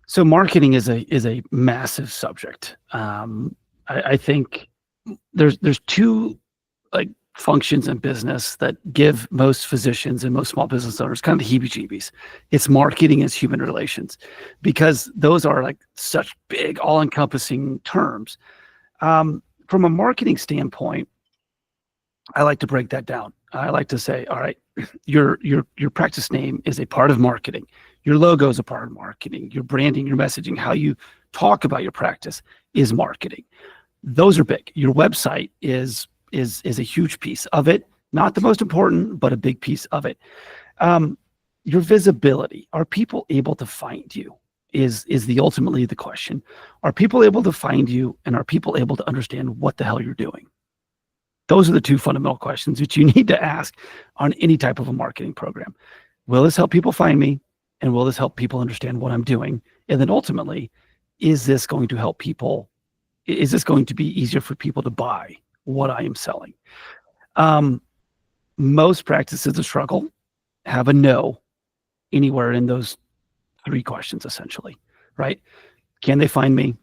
C: So marketing is a massive subject. I think there's two functions in business that give most physicians and most small business owners kind of the heebie-jeebies. It's marketing and human relations, because those are such big, all-encompassing terms. From a marketing standpoint, I like to break that down. I like to say, all right, your practice name is a part of marketing. Your logo is a part of marketing. Your branding, your messaging, how you talk about your practice is marketing. Those are big. Your website is a huge piece of it. Not the most important, but a big piece of it. Your visibility. Are people able to find you? Is ultimately the question. Are people able to find you, and are people able to understand what the hell you're doing? Those are the two fundamental questions that you need to ask on any type of a marketing program. Will this help people find me? And will this help people understand what I'm doing? And then ultimately, is this going to help people? Is this going to be easier for people to buy what I am selling? Most practices that struggle have a no anywhere in those three questions, essentially, right? Can they find me?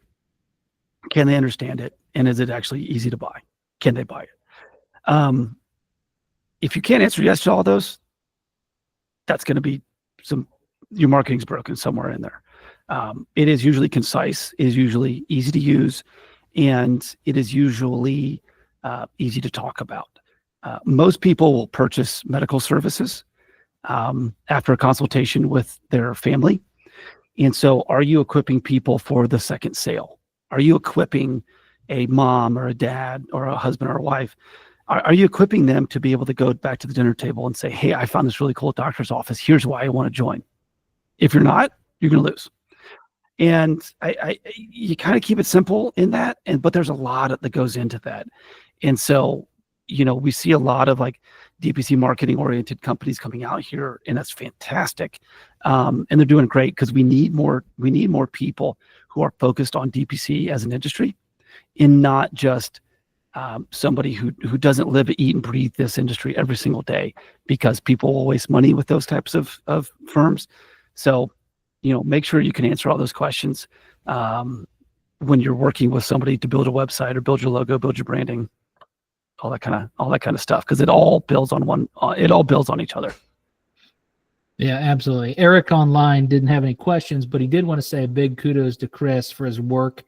C: Can they understand it? And is it actually easy to buy? Can they buy it? If you can't answer yes to all those, that's going to be your marketing's broken somewhere in there. It is usually concise. It is usually easy to use, and it is usually easy to talk about. Most people will purchase medical services after a consultation with their family. And so are you equipping people for the second sale? Are you equipping a mom or a dad or a husband or a wife? Are you equipping them to be able to go back to the dinner table and say, hey, I found this really cool doctor's office. Here's why I want to join. If you're not, you're going to lose. And you kind of keep it simple in that, but there's a lot that goes into that. And so, we see a lot of like DPC marketing oriented companies coming out here, and that's fantastic. And they're doing great because we need more people who are focused on DPC as an industry, and not just somebody who doesn't live, eat, and breathe this industry every single day, because people will waste money with those types of firms. So, make sure you can answer all those questions when you're working with somebody to build a website or build your logo, build your branding, all that kind of stuff, because it all builds on each other.
B: Yeah, absolutely. Eric online didn't have any questions, but he did want to say a big kudos to Chris for his work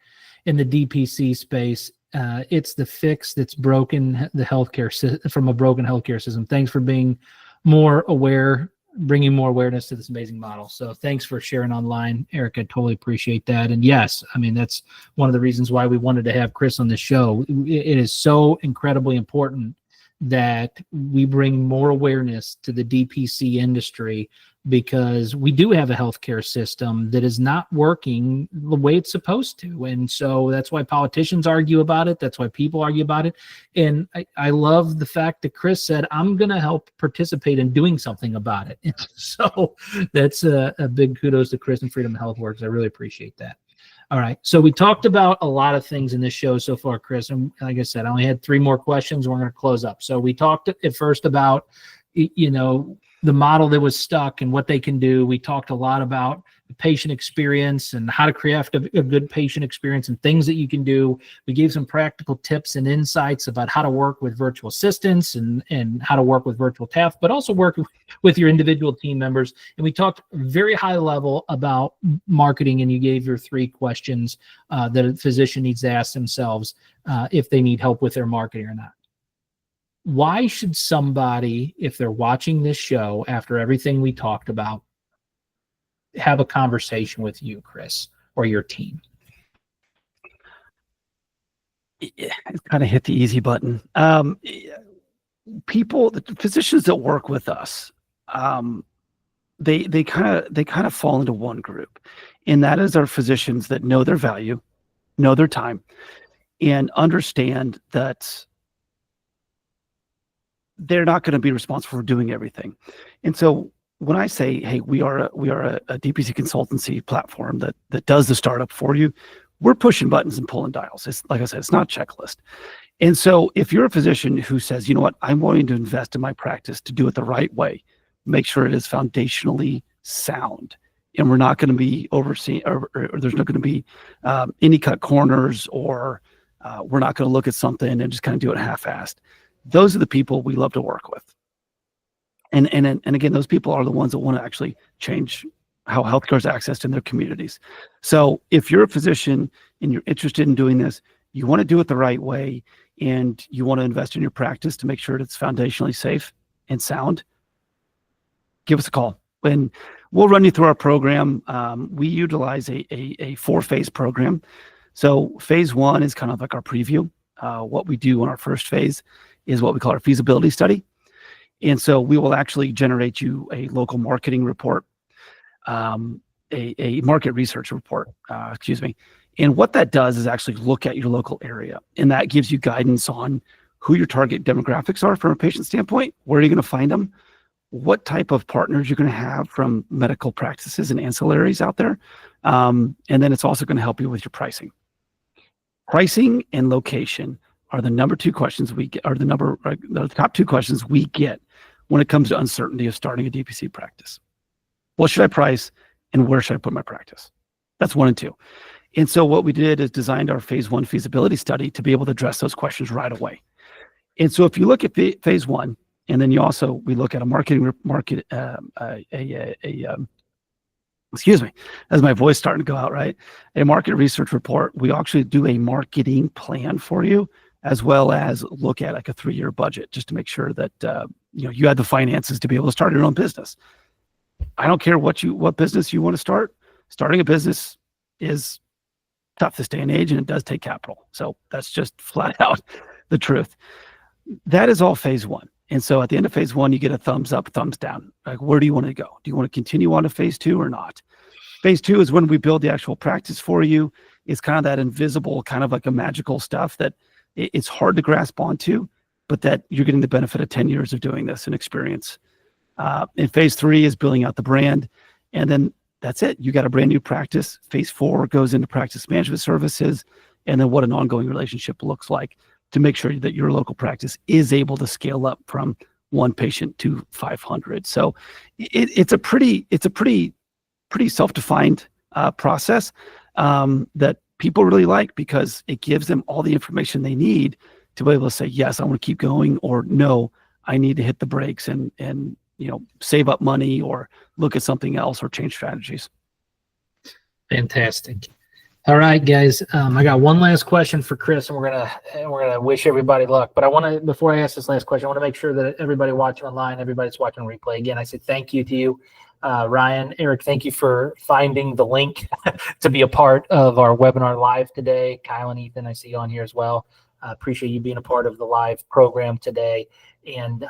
B: in the DPC space. It's the fix that's broken the healthcare from a broken healthcare system. Thanks for being more aware, bringing more awareness to this amazing model. So thanks for sharing online, Eric. I totally appreciate that. And yes, I mean, that's one of the reasons why we wanted to have Chris on the show. It is so incredibly important that we bring more awareness to the DPC industry, because we do have a healthcare system that is not working the way it's supposed to. And so that's why politicians argue about it. That's why people argue about it. And I love the fact that Chris said, I'm going to help participate in doing something about it. And so that's a big kudos to Chris and Freedom Health Works. I really appreciate that. All right. So we talked about a lot of things in this show so far, Chris. And like I said, I only had 3 more questions. We're going to close up. So we talked at first about, the model that was stuck and what they can do. We talked a lot about the patient experience and how to craft a good patient experience and things that you can do. We gave some practical tips and insights about how to work with virtual assistants and how to work with virtual staff, but also work with your individual team members. And we talked very high level about marketing, and you gave your 3 questions that a physician needs to ask themselves if they need help with their marketing or not. Why should somebody, if they're watching this show after everything we talked about, have a conversation with you, Chris, or your team?
C: It's kind of hit the easy button. The physicians that work with us, they kind of fall into one group, and that is our physicians that know their value, know their time, and understand that they're not going to be responsible for doing everything. And so when I say, hey, we are a DPC consultancy platform that does the startup for you, we're pushing buttons and pulling dials. It's like I said, it's not a checklist. And so if you're a physician who says, you know what, I'm willing to invest in my practice to do it the right way, make sure it is foundationally sound, and we're not going to be overseeing, or there's not going to be any cut corners, or we're not going to look at something and just kind of do it half-assed. Those are the people we love to work with. And again, those people are the ones that want to actually change how healthcare is accessed in their communities. So if you're a physician and you're interested in doing this, you want to do it the right way, and you want to invest in your practice to make sure it's foundationally safe and sound, give us a call. And we'll run you through our program. We utilize a 4-phase program. So phase 1 is kind of like our preview. What we do in our first phase is what we call our feasibility study. And so we will actually generate you a local marketing report, a market research report, And what that does is actually look at your local area. And that gives you guidance on who your target demographics are from a patient standpoint, where are you going to find them, what type of partners you're going to have from medical practices and ancillaries out there. And then it's also going to help you with your pricing. Pricing and location are the number 2 questions we get, or the top 2 questions we get when it comes to uncertainty of starting a DPC practice. What should I price, and where should I put my practice? That's 1 and 2. And so what we did is designed our phase 1 feasibility study to be able to address those questions right away. And so if you look at phase 1, and then we look at excuse me, as my voice starting to go out, right? A market research report. We actually do a marketing plan for you, as well as look at like a 3-year budget, just to make sure that you have the finances to be able to start your own business. I don't care what business you want to start. Starting a business is tough this day and age, and it does take capital. So that's just flat out the truth. That is all phase 1. And so at the end of phase 1, you get a thumbs up, thumbs down. Like, where do you want to go? Do you want to continue on to phase 2 or not? Phase 2 is when we build the actual practice for you. It's kind of that invisible, kind of like a magical stuff that it's hard to grasp onto, but that you're getting the benefit of 10 years of doing this and experience. And phase 3 is building out the brand. And then that's it. You got a brand new practice. Phase 4 goes into practice management services, and then what an ongoing relationship looks like to make sure that your local practice is able to scale up from 1 patient to 500. So it's a pretty self-defined process that people really like, because it gives them all the information they need to be able to say, yes, I want to keep going, or no, I need to hit the brakes and save up money or look at something else or change strategies.
B: Fantastic. All right, guys. I got one last question for Chris, and we're gonna wish everybody luck. But before I ask this last question, I want to make sure that everybody watching online, everybody's watching replay, again, I say thank you to you, Ryan, Eric. Thank you for finding the link to be a part of our webinar live today. Kyle and Ethan, I see you on here as well. Appreciate you being a part of the live program today. And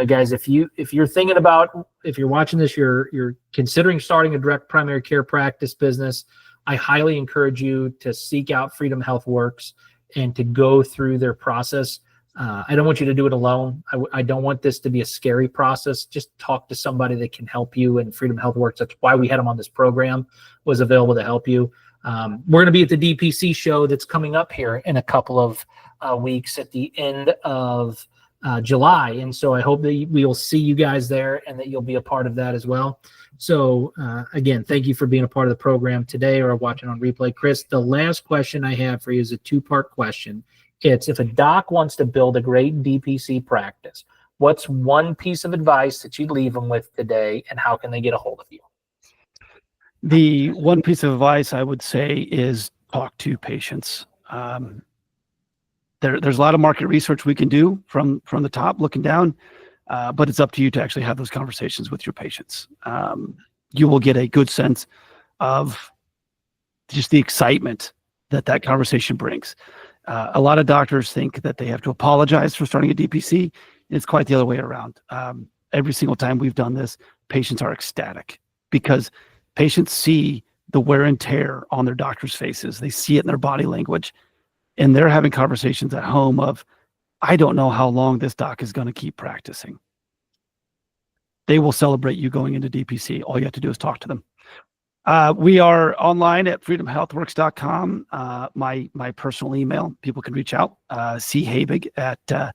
B: guys, if you're thinking about, if you're watching this, you're considering starting a direct primary care practice business, I highly encourage you to seek out Freedom Health Works and to go through their process. I don't want you to do it alone. I don't want this to be a scary process. Just talk to somebody that can help you, and Freedom Health Works, that's why we had them on this program, was available to help you. We're going to be at the DPC show that's coming up here in a couple of weeks at the end of July. And so I hope that we will see you guys there and that you'll be a part of that as well. So again, thank you for being a part of the program today or watching on replay. Chris, the last question I have for you is a 2-part question. It's, if a doc wants to build a great DPC practice, what's one piece of advice that you'd leave them with today, and how can they get a hold of you?
C: The one piece of advice I would say is talk to patients. There's a lot of market research we can do from the top looking down, but it's up to you to actually have those conversations with your patients. You will get a good sense of just the excitement that conversation brings. A lot of doctors think that they have to apologize for starting a DPC, and it's quite the other way around. Every single time we've done this, patients are ecstatic, because patients see the wear and tear on their doctors' faces. They see it in their body language, and they're having conversations at home of, I don't know how long this doc is going to keep practicing. They will celebrate you going into DPC. All you have to do is talk to them. We are online at freedomhealthworks.com. My personal email, people can reach out. Habig at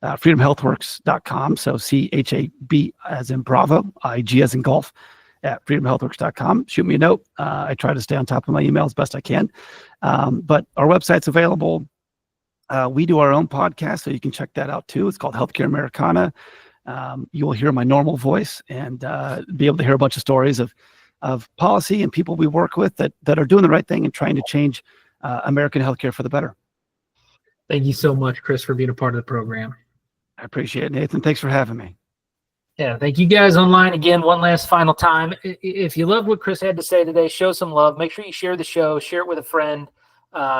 C: freedomhealthworks.com. So CHAB as in Bravo, IG as in golf, at freedomhealthworks.com. Shoot me a note. I try to stay on top of my email as best I can. But our website's available. We do our own podcast, so you can check that out too. It's called Healthcare Americana. You will hear my normal voice and be able to hear a bunch of stories of policy and people we work with that are doing the right thing and trying to change American healthcare for the better.
B: Thank you so much, Chris, for being a part of the program.
C: I appreciate it, Nathan. Thanks for having me.
B: Yeah, thank you guys online again. One last final time. If you loved what Chris had to say today, show some love. Make sure you share the show, share it with a friend,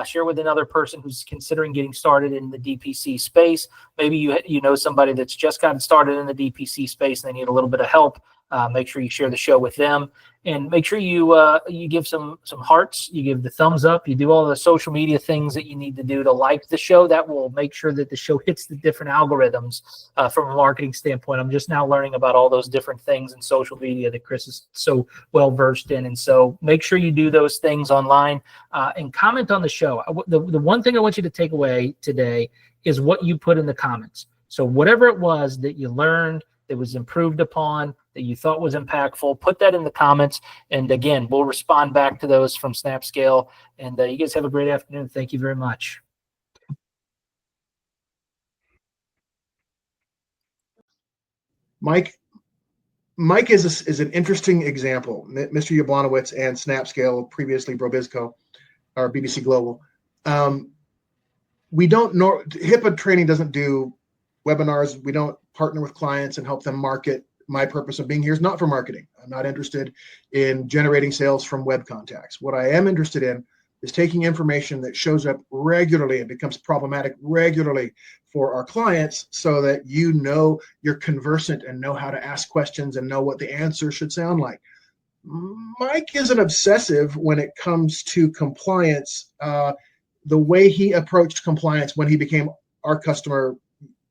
B: share with another person who's considering getting started in the DPC space. Maybe you know somebody that's just gotten started in the DPC space and they need a little bit of help. Make sure you share the show with them, and make sure you give some hearts. You give the thumbs up. You do all the social media things that you need to do to like the show. That will make sure that the show hits the different algorithms from a marketing standpoint. I'm just now learning about all those different things in social media that Chris is so well versed in. And so make sure you do those things online and comment on the show. The one thing I want you to take away today is what you put in the comments. So whatever it was that you learned, that was improved upon, that you thought was impactful, put that in the comments. And again, we'll respond back to those from Snapscale. And you guys have a great afternoon. Thank you very much.
D: Mike is an interesting example. Mr. Yablonowitz and Snapscale, previously Brobizco or BBC Global. We don't know, HIPAA training doesn't do webinars. We don't partner with clients and help them market. My purpose of being here is not for marketing. I'm not interested in generating sales from web contacts. What I am interested in is taking information that shows up regularly and becomes problematic regularly for our clients, so that you're conversant and know how to ask questions and know what the answer should sound like. Mike is an obsessive when it comes to compliance. The way he approached compliance when he became our customer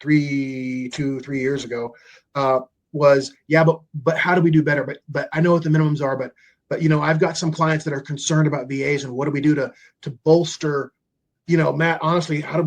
D: 3 years ago, was, yeah, but how do we do better? But I know what the minimums are, but I've got some clients that are concerned about VAs, and what do we do to bolster, Matt, honestly, how do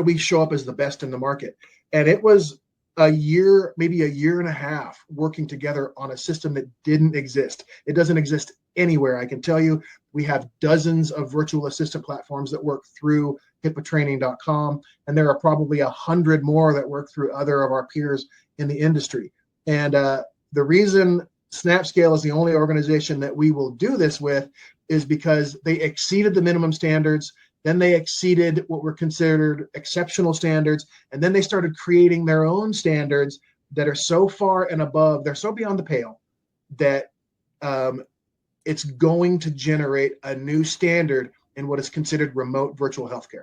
D: we show up as the best in the market? And it was a year, maybe a year and a half working together on a system that didn't exist. It doesn't exist anywhere. I can tell you, we have dozens of virtual assistant platforms that work through HIPAAtraining.com, and there are probably 100 more that work through other of our peers in the industry. And the reason Snapscale is the only organization that we will do this with is because they exceeded the minimum standards. Then they exceeded what were considered exceptional standards. And then they started creating their own standards that are so far and above, they're so beyond the pale that it's going to generate a new standard in what is considered remote virtual healthcare.